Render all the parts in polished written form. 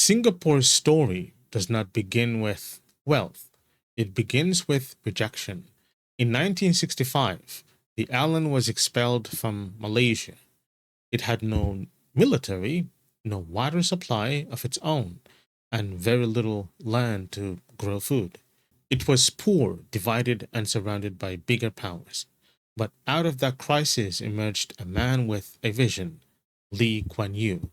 Singapore's story does not begin with wealth. It begins with rejection. In 1965, the island was expelled from Malaysia. It had no military, no water supply of its own, and very little land to grow food. It was poor, divided, and surrounded by bigger powers. But out of that crisis emerged a man with a vision, Lee Kuan Yew.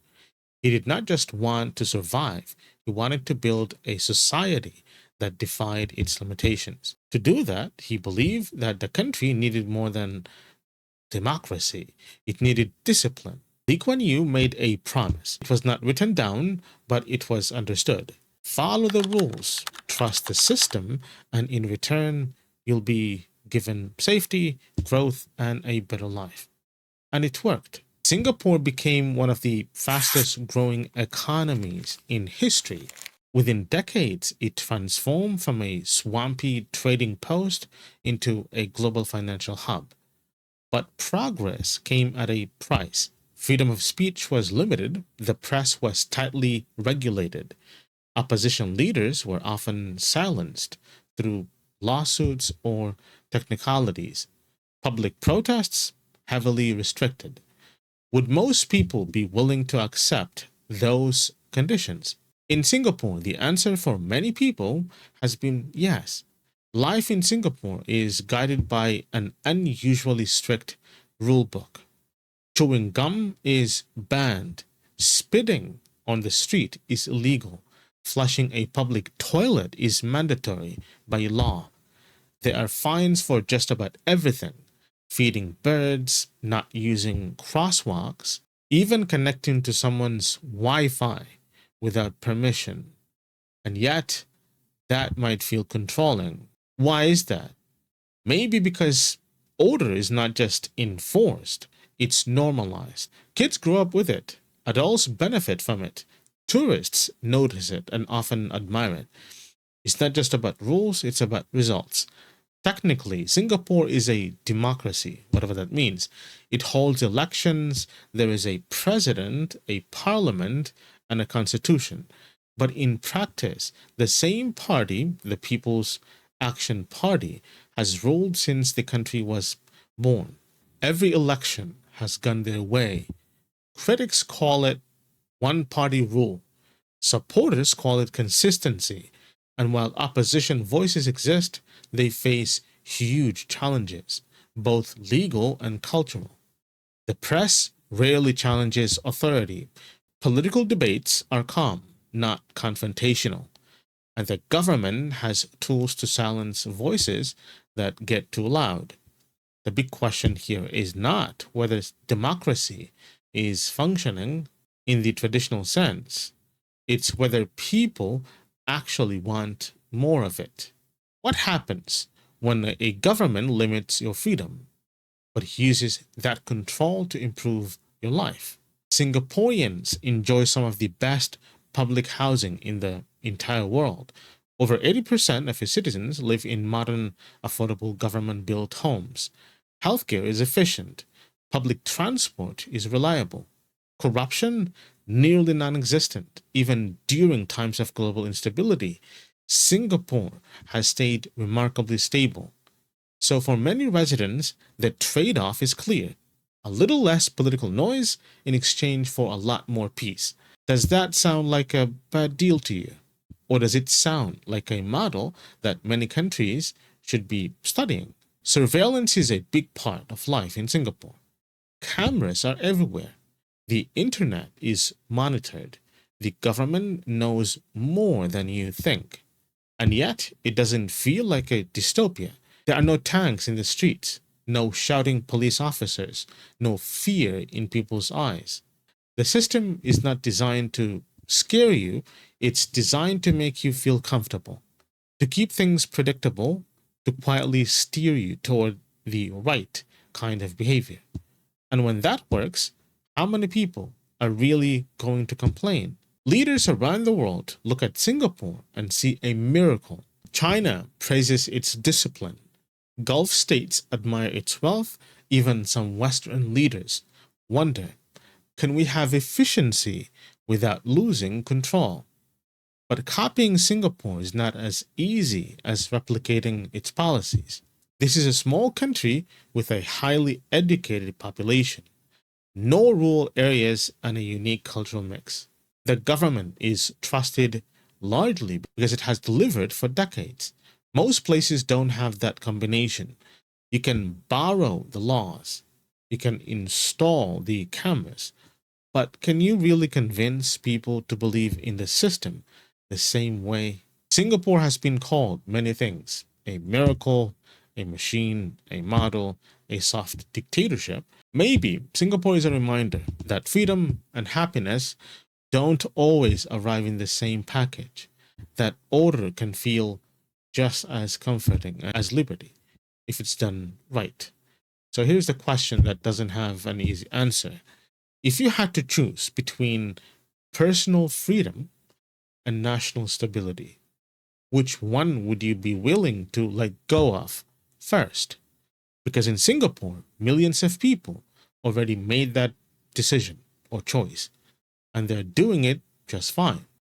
He did not just want to survive, he wanted to build a society that defied its limitations. To do that, he believed that the country needed more than democracy, it needed discipline. Lee Kuan Yew made a promise. It was not written down, but it was understood. Follow the rules, trust the system, and in return, you'll be given safety, growth, and a better life. And it worked. Singapore became one of the fastest growing economies in history. Within decades, it transformed from a swampy trading post into a global financial hub. But progress came at a price. Freedom of speech was limited, the press was tightly regulated. Opposition leaders were often silenced through lawsuits or technicalities. Public protests heavily restricted. Would most people be willing to accept those conditions? In Singapore, the answer for many people has been yes. Life in Singapore is guided by an unusually strict rule book. Chewing gum is banned. Spitting on the street is illegal. Flushing a public toilet is mandatory by law. There are fines for just about everything. Feeding birds, not using crosswalks, even connecting to someone's Wi-Fi without permission. And yet, that might feel controlling. Why is that? Maybe because order is not just enforced, it's normalized. Kids grow up with it. Adults benefit from it. Tourists notice it and often admire it. It's not just about rules, it's about results. Technically, Singapore is a democracy, whatever that means. It holds elections, there is a president, a parliament, and a constitution. But in practice, the same party, the People's Action Party, has ruled since the country was born. Every election has gone their way. Critics call it one-party rule. Supporters call it consistency. And while opposition voices exist, they face huge challenges, both legal and cultural. The press rarely challenges authority. Political debates are calm, not confrontational. And the government has tools to silence voices that get too loud. The big question here is not whether democracy is functioning in the traditional sense. It's whether people actually want more of it. What happens when a government limits your freedom, but uses that control to improve your life? Singaporeans enjoy some of the best public housing in the entire world. Over 80% of its citizens live in modern, affordable government-built homes. Healthcare is efficient. Public transport is reliable. Corruption, nearly non-existent. Even during times of global instability, Singapore has stayed remarkably stable. So for many residents, the trade-off is clear. A little less political noise in exchange for a lot more peace. Does that sound like a bad deal to you? Or does it sound like a model that many countries should be studying? Surveillance is a big part of life in Singapore. Cameras are everywhere. The internet is monitored. The government knows more than you think. And yet, it doesn't feel like a dystopia. There are no tanks in the streets, no shouting police officers, no fear in people's eyes. The system is not designed to scare you, it's designed to make you feel comfortable, to keep things predictable, to quietly steer you toward the right kind of behavior. And when that works, how many people are really going to complain? Leaders around the world look at Singapore and see a miracle. China praises its discipline. Gulf states admire its wealth. Even some Western leaders wonder, can we have efficiency without losing control? But copying Singapore is not as easy as replicating its policies. This is a small country with a highly educated population, no rural areas, and a unique cultural mix. The government is trusted largely because it has delivered for decades. Most places don't have that combination. You can borrow the laws, you can install the cameras, but can you really convince people to believe in the system the same way? Singapore has been called many things: a miracle, a machine, a model, a soft dictatorship. Maybe Singapore is a reminder that freedom and happiness don't always arrive in the same package, that order can feel just as comforting as liberty if it's done right. So here's the question that doesn't have an easy answer. If you had to choose between personal freedom and national stability, which one would you be willing to let go of first? Because in Singapore, millions of people already made that decision or choice, and they're doing it just fine.